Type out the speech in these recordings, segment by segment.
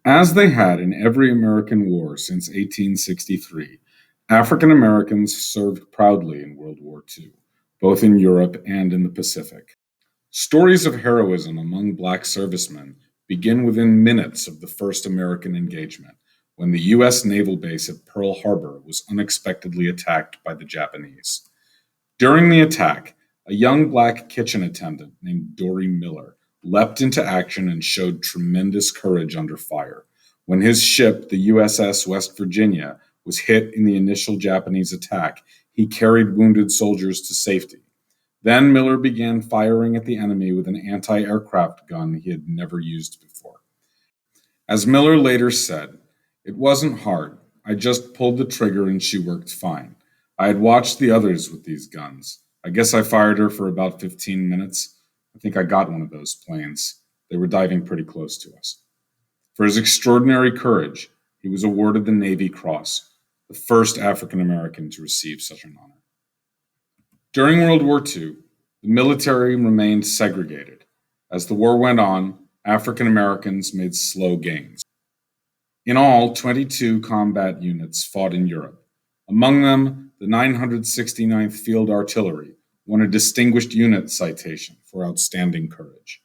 As they had in every American war since 1863, African Americans served proudly in World War II, both in Europe and in the Pacific. Stories of heroism among Black servicemen begin within minutes of the first American engagement, when the U.S. naval base at Pearl Harbor was unexpectedly attacked by the Japanese. During the attack, a young Black kitchen attendant named Dory Miller leapt into action and showed tremendous courage under fire. When his ship, the USS West Virginia, was hit in the initial Japanese attack, he carried wounded soldiers to safety. Then Miller began firing at the enemy with an anti aircraft gun he had never used before. As Miller later said, "It wasn't hard. I just pulled the trigger and she worked fine. I had watched the others with these guns. I guess I fired her for about 15 minutes. I think I got one of those planes. They were diving pretty close to us." For his extraordinary courage, he was awarded the Navy Cross, the first African American to receive such an honor. During World War II, the military remained segregated. As the war went on, African Americans made slow gains. In all, 22 combat units fought in Europe. Among them, the 969th Field Artillery won a Distinguished Unit citation for outstanding courage.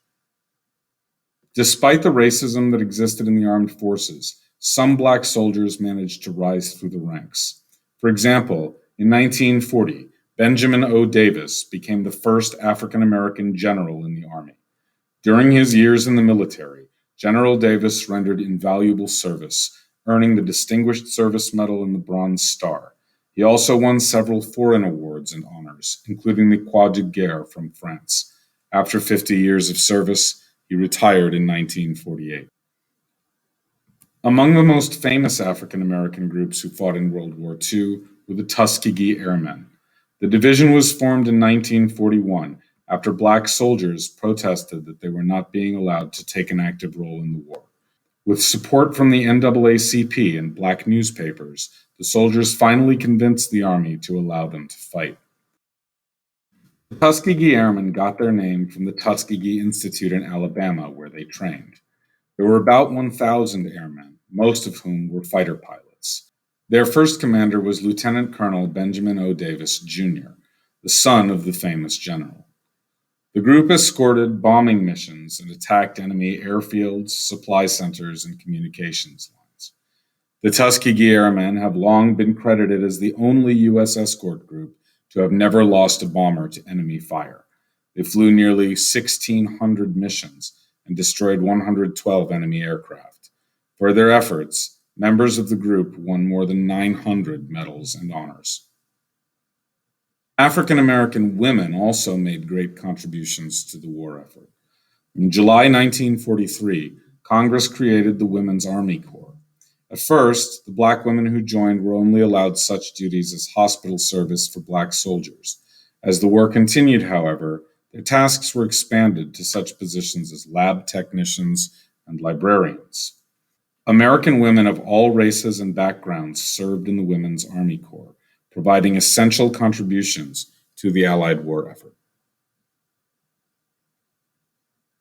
Despite the racism that existed in the armed forces, some Black soldiers managed to rise through the ranks. For example, in 1940, Benjamin O. Davis became the first African American general in the Army. During his years in the military, General Davis rendered invaluable service, earning the Distinguished Service Medal and the Bronze Star. He also won several foreign awards and honors, including the Croix de Guerre from France. After 50 years of service, he retired in 1948. Among the most famous African American groups who fought in World War II were the Tuskegee Airmen. The division was formed in 1941 after Black soldiers protested that they were not being allowed to take an active role in the war. With support from the NAACP and Black newspapers, the soldiers finally convinced the Army to allow them to fight. The Tuskegee Airmen got their name from the Tuskegee Institute in Alabama, where they trained. There were about 1,000 airmen, most of whom were fighter pilots. Their first commander was Lieutenant Colonel Benjamin O. Davis, Jr., the son of the famous general. The group escorted bombing missions and attacked enemy airfields, supply centers, and communications lines. The Tuskegee Airmen have long been credited as the only U.S. escort group to have never lost a bomber to enemy fire. They flew nearly 1,600 missions and destroyed 112 enemy aircraft. For their efforts, members of the group won more than 900 medals and honors. African American women also made great contributions to the war effort. In July 1943, Congress created the Women's Army Corps. At first, the Black women who joined were only allowed such duties as hospital service for Black soldiers. As the war continued, however, their tasks were expanded to such positions as lab technicians and librarians. American women of all races and backgrounds served in the Women's Army Corps, providing essential contributions to the Allied war effort.